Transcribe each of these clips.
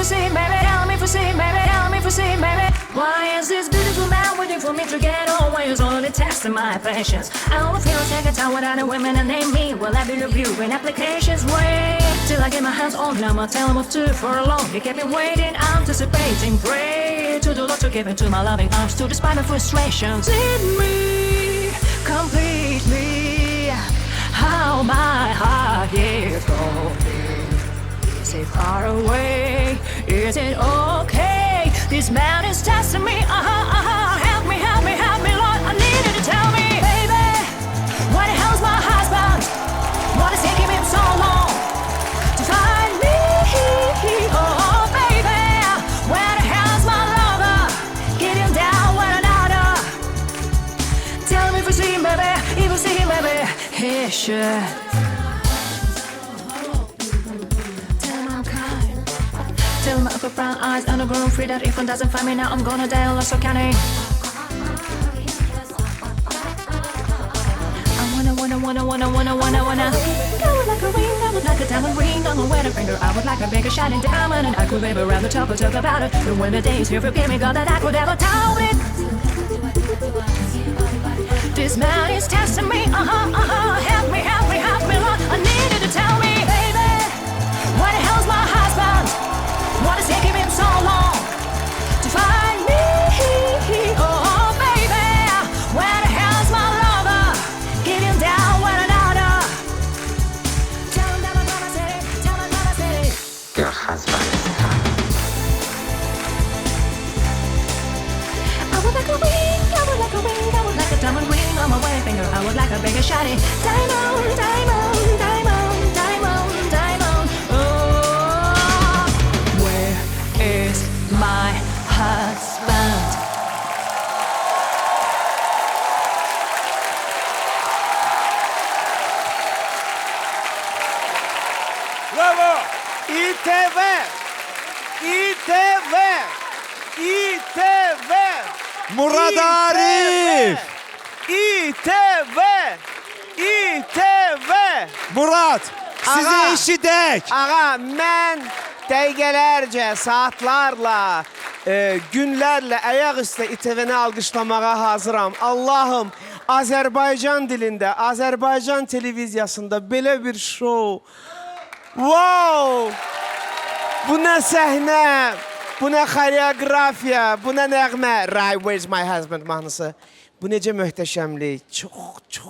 for seeing, baby. Tell me for seeing, baby. Tell me for seeing, baby. Why is this beautiful man waiting for me to get always only testing my patience? I only feel like a time without a women and name me. Will I be reviewing applications? Wait till I get my hands on him. I'll tell him what to for long. He kept me waiting, anticipating. Pray to the Lord to give into my loving arms. To despite my frustrations, in me, complete me. How my heart is going. Is it far away? Is it okay? This man is testing me. Help me, help me, help me, Lord. I need you to tell me, baby. What the hell's my husband? What is taking him so long to find me? Oh, baby. Where the hell's my lover? Get him down one another. Tell me if you see him, baby. If you see him, baby. He should. Tell him I've got brown eyes and a grown free that if one doesn't find me now, I'm gonna die unless so can I wanna. I would like a ring, I would like a diamond ring on a wedding finger. I would like a bigger shining diamond, and I could baby around the top and talk about it. And when the days here forgive me, God, that I could ever tell it. This man is testing me, help me, help me, help me, Lord. I need you to tell me, baby, what the hell's my husband? What is taking him so long to find me? Oh, baby, where the hell's my lover? Get him down one another. Tell him that I'm gonna say it. Tell him that I said it. Your husband is coming. I would like a ring, I would like a ring, I would like a diamond ring on my wedding finger. I would like a bigger shiny diamond, diamond, diamond, diamond, diamond. Oh, where is my husband? Bravo! İTV! İTV! İTV! Murad Arif! İTV! İTV! Murad, sizi Ağa. eşidək. Ağa, mən dəqiqələrcə, saatlarla, günlərlə ayaq üstə İTV-ni alqışlamağa hazıram. Allahım, Azərbaycan dilində, Azərbaycan televiziyasında belə bir şou. Wow! Bu nə səhnə, bu nə xoreografiya, bu nə nəğmə. Right, where's my husband mahnısı. Bu necə möhtəşəmlik. Çox.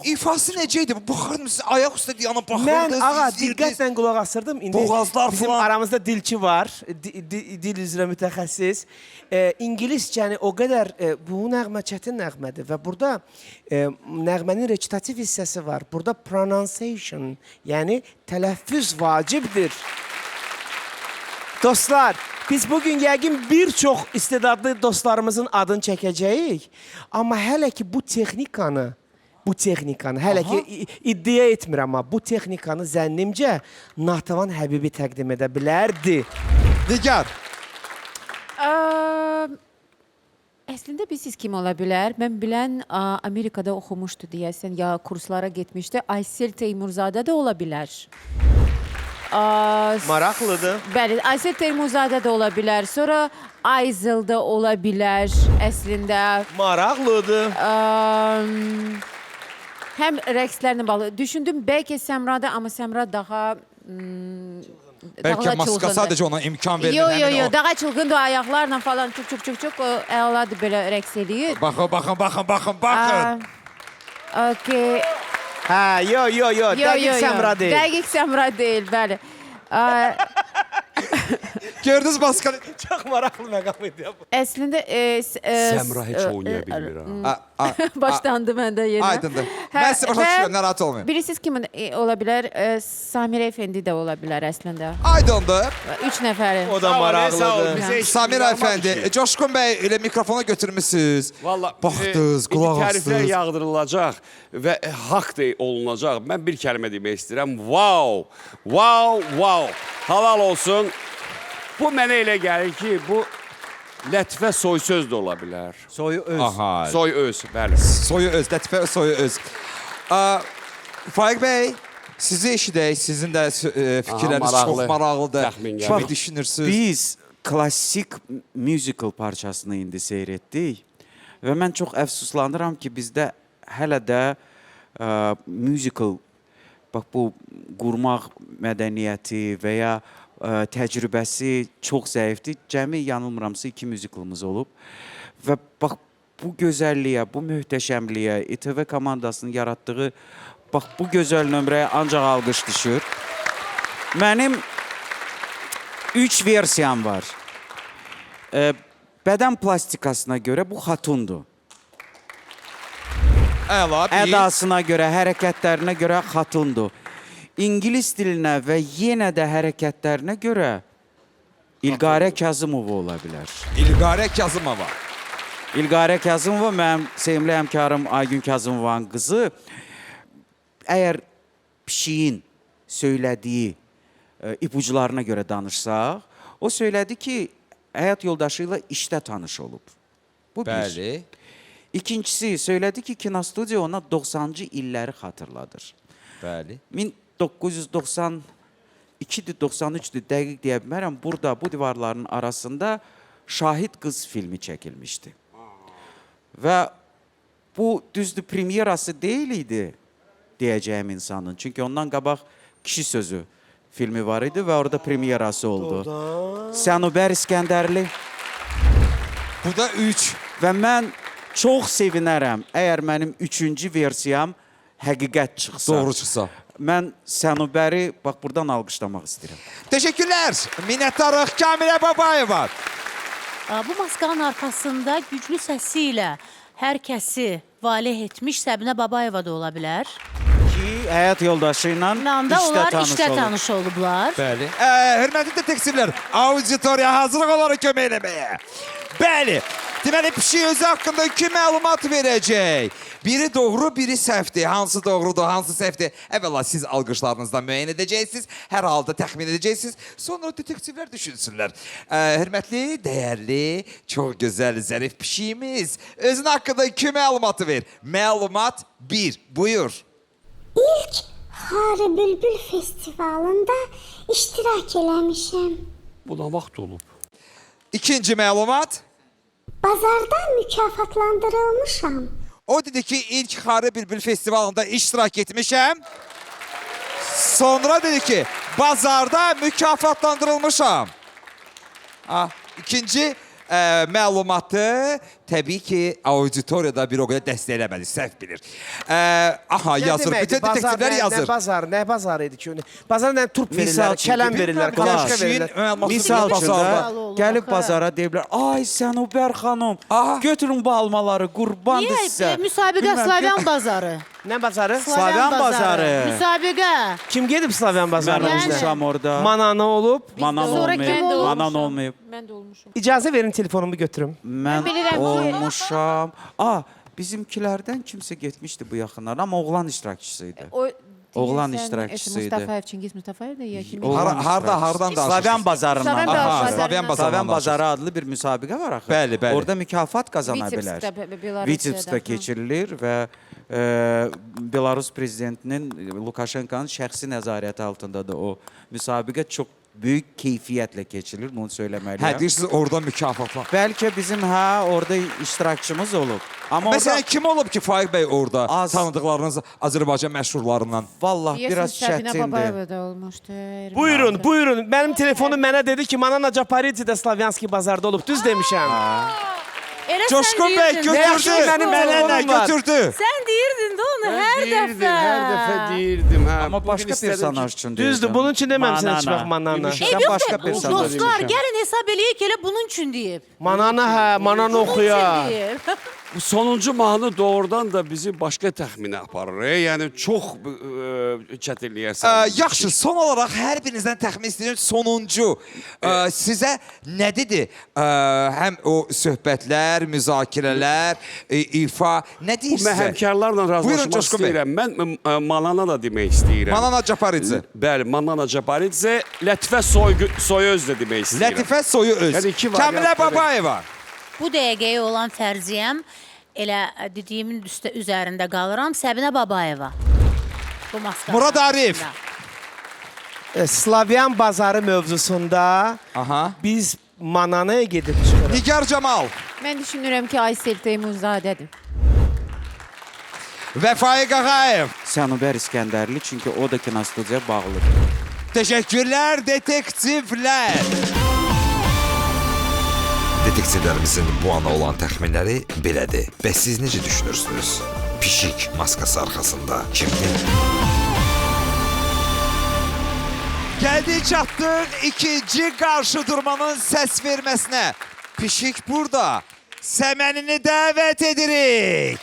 İfası necəydi? Baxırdım siz ayaq üstə yana baxırdınız. Mən ağa izləyirdiniz. diqqətlə qulaq asırdım. İndi Boğazlar bizim falan. aramızda dilçi var, dil üzrə mütəxəssis. İngiliscəni o qədər, bu nəğmə çətin nəğmədir və burada nəğmənin recitativ hissəsi var. Burada pronunciation, yəni tələffüz vacibdir. Dostlar, biz bugün yəqin bir çox istedadlı dostlarımızın adını çəkəcəyik. Amma hələ ki bu texnikanı, hələ ki iddia etmirəm amma bu texnikanı zənnimcə Natavan Həbibi təqdim edə bilərdi. Nigar, Əslində bilsiz kim ola bilər? Mən bilən Amerikada oxumuşdu deyəsən, ya kurslara getmişdi. Aysel Teymurzadə də ola bilər. Maraqlıdır. Bəli, Aysel Teymurzadə də ola bilər. Sonra Ayzel də ola bilər əslində. Maraqlıdır. Həm rəqslərlə bağlı. Düşündüm bəlkə Səmrada, amma Səmra daha bəlkə maska sadəcə ona imkan vermir. Yo, daha çılgındır ayaqlarla falan çox əladır belə rəqs eləyir. Baxın. Okey. Hə, yo, dəqiq Səmra deyil. Dəqiq Səmra deyil, bəli. Gördünüz maskanı. Çox maraqlı məqam idi bu. Əslində Səmra heç oynaya bilmir ha. Başlandı məndə yenə. Aydındır. Mən sizə başa düşürəm, narahat olmayın. Bilirsiniz kim ola bilər? Samir Əfəndi də ola bilər əslində. Aydındır. 3 nəfəri. O da maraqlıdır. Samir Əfəndi, Coşqun bəy ilə mikrofona götürmüşsünüz. Valla baxdınız, qulaq təriflər astınız. yağdırılacaq və haqq da olunacaq. Mən bir kəlmə demək istəyirəm. Wow! Wow! Wow! Halal olsun. Bu mənə elə gəlir ki, bu lətifə soysöz də ola bilər. Soyu öz. Aha. Soy öz, bəli. Soyu öz, lətifə soyu öz. Faiq bəy, sizi eşidək, sizin də fikirləriniz maraqlı. çox maraqlıdır. Təxmin gəlir. Kimi düşünürsünüz? Biz klassik musical parçasını indi seyr etdik. Və mən çox əfsuslanıram ki, bizdə hələ də musical, bax bu qurmaq mədəniyyəti və ya təcrübəsi çox zəifdir. Cəmi yanılmıramsa 2 musicalımız olub. Və bax bu gözəlliyə, bu möhtəşəmliyə, İTV komandasının yaratdığı bax bu gözəl nömrəyə ancaq alqış düşür. Mənim 3 versiyam var. Bədən plastikasına görə bu xatundur. Əla, bir. Ədasına görə, hərəkətlərinə görə xatundur. İngilis dilinə və yenə də hərəkətlərinə görə İlqarə Kazımova ola bilər. İlqarə Kazımova. İlqarə Kazımova mənim sevimli həmkarım Aygün Kazımovanın qızı. Əgər pişiyin söylədiyi ipucularına görə danışsaq, o söylədi ki, həyat yoldaşı ilə işdə tanış olub. Bu bir. Bəli. İkincisi, söylədi ki, kinostudiya ona 90-cı illəri xatırladır. Bəli. 1992-dir, 93-dür, dəqiq deyə bilmərəm. Burada, bu divarların arasında Şahid Qız filmi çəkilmişdi. Və bu düzdür, premyerası deyil idi deyəcəyim insanın. Çünki ondan qabaq Kişi Sözü filmi var idi və orada premyerası oldu. Sənubər İskəndərli. Bu da 3. Və mən çox sevinərəm əgər mənim 3-cü versiyam həqiqət çıxsa. Doğru çıxsa. Mən Sənubəri bax buradan alqışlamaq istəyirəm. Teşekkürler. Minnətdarıq Kamilə Babayeva. Bu maskanın arxasında güclü səsi ilə hər kəsi valeh etmiş Səbinə Babayeva da ola bilər. Ki, həyat yoldaşı ilə Nanda işdə onlar tanış işdə olub. tanış olublar. Bəli. Hörmətli detektivlər, auditoriya hazırlıq olaraq kömək eləməyə. Bəli. Deməli, pişik özü haqqında 2 məlumat verəcək. Biri doğru, biri səhvdir. Hansı doğrudur, hansı səhvdir? Əvvəla siz alqışlarınızdan müəyyən edəcəksiniz. Hər halda təxmin edəcəksiniz. Sonra detektivlər düşünsünlər. Hörmətli, dəyərli, çox gözəl, zərif pişiyimiz. Özün haqqında 2 məlumatı ver. Məlumat 1. Buyur. İlk Xarı Bülbül festivalında iştirak eləmişəm. Buna vaxt olub. İkinci məlumat. Bazarda mükafatlandırılmışam. O dedi ki, ilk Xarı Bülbül festivalında iştirak etmişəm. Sonra dedi ki, bazarda mükafatlandırılmışam. İkinci məlumatı təbii ki, auditoriyada bir o qədər dəstəkləmədi, səhv bilir. Aha, yazır, bütün detektivlər yazır. Nə bazar idi ki? Bazar nə turp verirlər, üçün, kələm verirlər, qalaşqa verirlər. Misal üçün Bazarda. də gəlib bazara deyiblər, ay Sənubər xanım, Aha. götürün bu almaları, qurbandır Niyə? sizə. Müsabiqə Bilməm, Slavyan bazarı. Nə bazarı? Slavyan bazarı. Müsabiqə. Kim gedib Slavyan Mən bazarına? olmuşam orada. Manana olub. Manan Sonra kim olmayıb. olmuş? Manan olmayıb. Mən də olmuşam. İcazə verin telefonumu götürüm. Mən bilirəm ki- olmuşam. Bizimkilərdən kimsə getmişdi bu yaxınlarda, amma oğlan iştirakçısıydı. Oğlan iştirakçısıydı. Mustafayev, Çingiz Mustafayev da ya kim? Oğlan Hardan danışırsınız? Slavyan bazarından. Slavyan danışırıq. bazarından. Slavyan bazarından Slavyan danışırsınız. bazarı adlı bir müsabiqə var axı. Bəli, bəli. Orada mükafat qazana Vitebskdə, bilər. Belarusiyada. Vitebskdə keçirilir və Belarus prezidentinin Lukashenko'nun şəxsi nəzarəti altındadır o müsabiqə. Çox böyük keyfiyyətlə keçirilir, bunu söyləməliyəm. Hə, deyirsiniz orada mükafatlar. Bəlkə bizim orada iştirakçımız olub. Amma Məsələn, orada kim olub ki, Faiq bəy orada Az. tanıdıqlarınız Azərbaycan məşhurlarından? vallah biraz Səbinə çətindir. Babayeva da olmuşdu. Buyurun, buyurun. Mənim telefonum mənə dedi ki, Manana Caparididə Slavyanski bazarda olub. Düz demişəm. Elə Coşkun sən bəy deyirdin. Yaxşı, götürdü. mənim Mənə telefonum var. götürdü. Sən deyirdin də onu hər dəfə. Hər dəfə deyirdim. Hə, Amma bugün başqa istədim personaj ki- üçün Düzdür, deyirdim. bunun üçün deməmsən Manana. heç vaxt Manana. Sən yox, başqa bu personaj. dostlar, gəlin hesab eləyək elə bunun üçün deyib. Manana hə, Manana Bunun üçün oxuya. deyib. Bu sonuncu mahnı doğrudan da bizi başqa təxminə aparır. Yəni çox çətinliyə salır. Yaxşı, son olaraq hər birinizdən təxmin istəyirəm sonuncu. Sizə nə dedi? Həm o söhbətlər, müzakirələr, ifa, nə Bu deyir sizə? məhəmkarlarla Buyurun, razılaşmaq Coşkun bəy. istəyirəm. Mən Manana da demək istəyirəm. Manana Caparidze. Bəli, Manana Caparidze, Lətifə Soyöz də demək istəyirəm. Lətifə Soyu öz. Yəni iki variant Kəmilə var. Babayeva. Bu dəqiqəyə olan fərziyəm elə dediyimin üzərində qalıram. Səbinə Babayeva. Bu maskanın Murad Arif. arxasında. Slavyan bazarı mövzusunda Aha. biz mananaya gedib çıxırıq. Nigar Camal Mən düşünürəm ki, Aysel Teymuzadədir. və Faiq Ağayev. Sənubər İskəndərli, çünki o da kinostudiyaya bağlıdır. Teşekkürler detektivler. Detektivlərimizin bu ana olan təxminləri belədir. Bəs siz necə düşünürsünüz? Pişik maskası arxasında kimdir? Geldik çattık ikinci karşı durmanın ses vermesine. Pişik burada. Semenini davet edirik.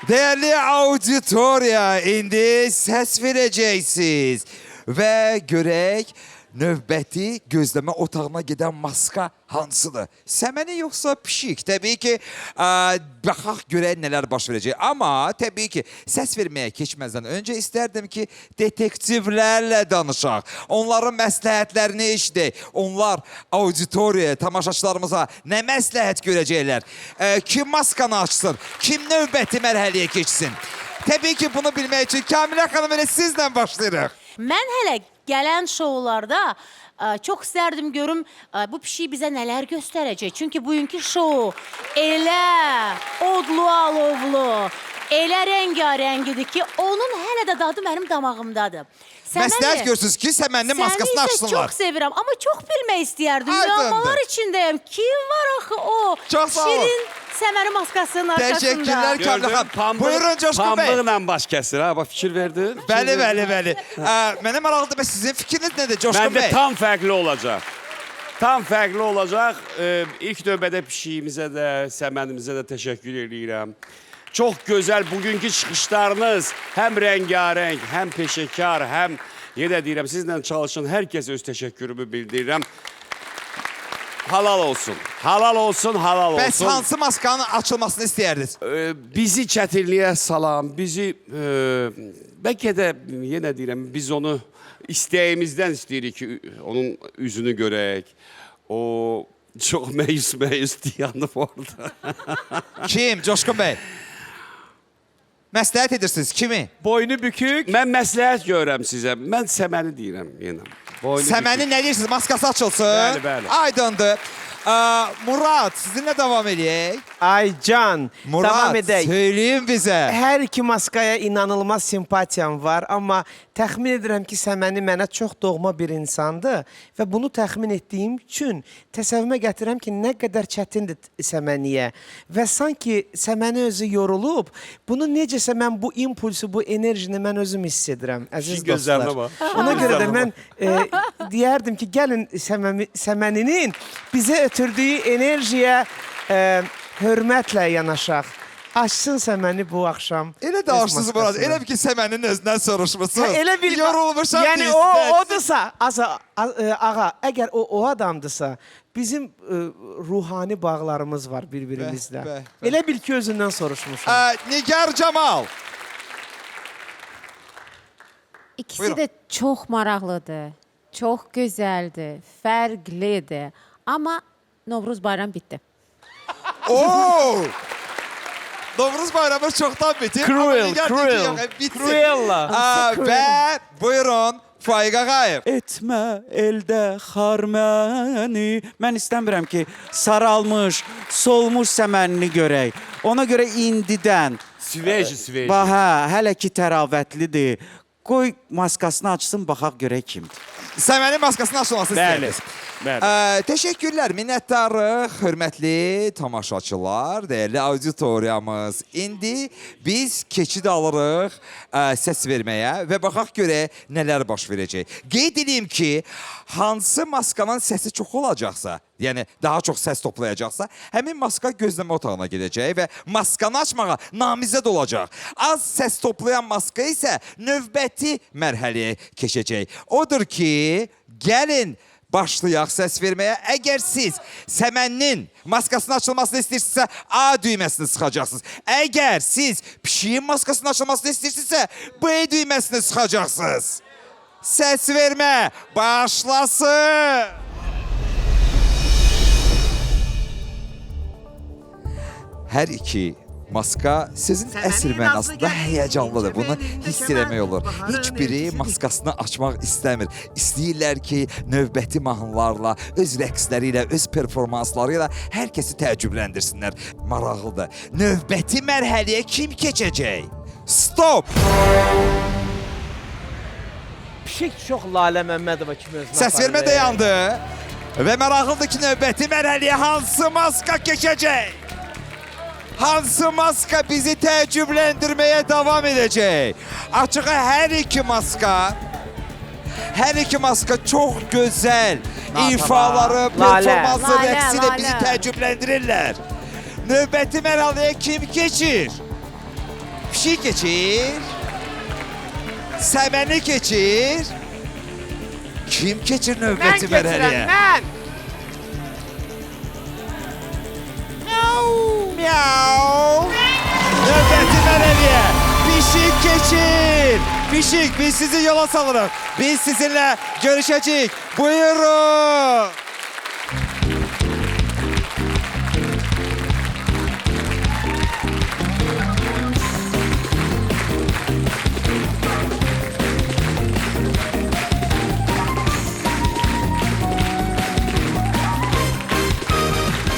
Değerli auditoriya, indi ses vereceksiniz. Ve görək növbəti gözləmə otağına gedən maska hansıdır? Səməni yoxsa pişik? Təbii ki, baxaq görək nələr baş verəcək. Amma təbii ki, səs verməyə keçməzdən öncə istərdim ki, detektivlərlə danışaq. Onların məsləhətlərini eşidək. Onlar auditoriyaya, tamaşaçılarımıza nə məsləhət görəcəklər? Kim maskanı açsın? Kim növbəti mərhələyə keçsin? Təbii ki, bunu bilmək üçün Kamilə xanım elə sizlə başlayırıq. Mən hələ gələn şoularda çox istərdim görüm bu pişik bizə nələr göstərəcək. Çünki bugünkü şou elə odlu alovlu, elə rəngarəngidir ki, onun hələ də dadı mənim damağımdadır. Məsləhət görsünüz ki, səmənli maskasını açsınlar. Səməni isə çox sevirəm, amma çox bilmək istəyərdim. Müəmmalar içindəyəm. Kim var axı o? Çox sağ olun. Şirin səməni maskasının arkasında. Teşekkürler Kamilə xanım. Buyurun Coşkun Bey. Pambıqla baş kəsir, ha? Bax, fikir verdin. Bəli. Mənə maraqlıdır, sizin fikriniz nədir Coşkun Məndə Bey? tam fərqli olacaq. Tam fərqli olacaq. İlk növbədə pişiyimizə də, səmənimizə də təşəkkür edirəm. Çox gözəl bugünkü çıxışlarınız həm rəngarəng, həm peşəkar, həm yenə deyirəm, sizlə çalışan hər kəsə öz təşəkkürümü bildirirəm. Halal olsun. Halal olsun, halal olsun. Bəs hansı maskanın açılmasını istəyərdiniz? Bizi çətinliyə salan, bizi bəlkə də yenə deyirəm, biz onu istəyimizdən istəyirik ki, onun üzünü görək. O çox məyus dayanıb orada. Kim Coşkun Bey? Məsləhət edirsiniz kimi? Boynu bükük. Mən məsləhət görürəm sizə. Mən səməni deyirəm yenə. Boynu Səməni bükük. nə deyirsiniz? Maskası açılsın. Bəli. Aydındır. Murad, sizinlə davam edək. Ay can, Murad, davam edək. söyləyin bizə. Hər iki maskaya inanılmaz simpatiyam var, amma təxmin edirəm ki, Səməni mənə çox doğma bir insandır və bunu təxmin etdiyim üçün təsəvvürümə gətirirəm ki, nə qədər çətindir Səməniyə və sanki Səməni özü yorulub, bunu necəsə mən bu impulsu, bu enerjini mən özüm hiss edirəm, əziz dostlar. Ona görə də mən deyərdim ki, gəlin Səməninin bizə ötürdüyü enerjiyə hörmətlə yanaşaq. Açsın Səməni bu axşam. Elə də açsınız Murad. Elə ki, Səmənin özündən soruşmuşsunuz. Elə bir yorulmuşam. Yəni odursa, ağa, əgər o adamdırsa, bizim ruhani bağlarımız var bir-birimizlə. Bəh. Elə bil ki, özündən soruşmuşam. Nigar Camal. İkisi Buyurun. də çox maraqlıdır, çox gözəldir, fərqlidir. Amma Novruz bayram bitdi. Oo! Novruz bayramı çoxdan bitib. Cruella. Və buyurun Faiq Ağayev. Etmə eldə xar məni. Mən istəmirəm ki, saralmış, solmuş səmənini görək. Ona görə indidən, Sveji. hə, hələ ki təravətlidir. Qoy maskasını açsın, baxaq görək kimdir. Səmənin maskasını açılmasını Bəli. istəyiriz. Bəli. Təşəkkürlər, minnətdarıq, hörmətli tamaşaçılar, dəyərli auditoriyamız. İndi biz keçid alırıq səs verməyə və baxaq görək nələr baş verəcək. Qeyd edeyim ki, hansı maskanın səsi çox olacaqsa, yəni daha çox səs toplayacaqsa, həmin maska gözləmə otağına gedəcək və maskanı açmağa namizəd olacaq. Az səs toplayan maska isə növbəti mərhələyə keçəcək. Odur ki, gəlin başlayaq səs verməyə. Əgər siz Səmənnin maskasının açılmasını istəyirsinizsə, A düyməsini sıxacaqsınız. Əgər siz pişiyin maskasının açılmasını istəyirsinizsə, B düyməsini sıxacaqsınız. Səs vermə başlasın. Hər iki maska sözün əsl mənasında həyəcanlıdır. Bunu hiss eləmək olur. Heç biri maskasını açmaq istəmir. İstəyirlər ki, növbəti mahnılarla, öz rəqsləri ilə, öz performansları ilə hər kəsi təəccübləndirsinlər. Maraqlıdır. Növbəti mərhələyə kim keçəcək? Stop! Pişik çox Lalə Məmmədova kimi özünə Səs vermə dayandı. Və maraqlıdır ki, növbəti mərhələyə hansı maska keçəcək? Hansı maska bizi təəccübləndirməyə davam edəcək? Açığı hər iki maska çox gözəl ifaları, performansı, rəqsi ilə bizi təəccübləndirirlər. Növbəti mərhələyə kim keçir? Pişik keçir. Səməni keçir. Kim keçir növbəti mərhələyə? Mən! Miau! Növbəti mərhələyə pişik keçir. Pişik, biz sizi yola salırıq. Biz sizinlə görüşəcəyik. Buyurun.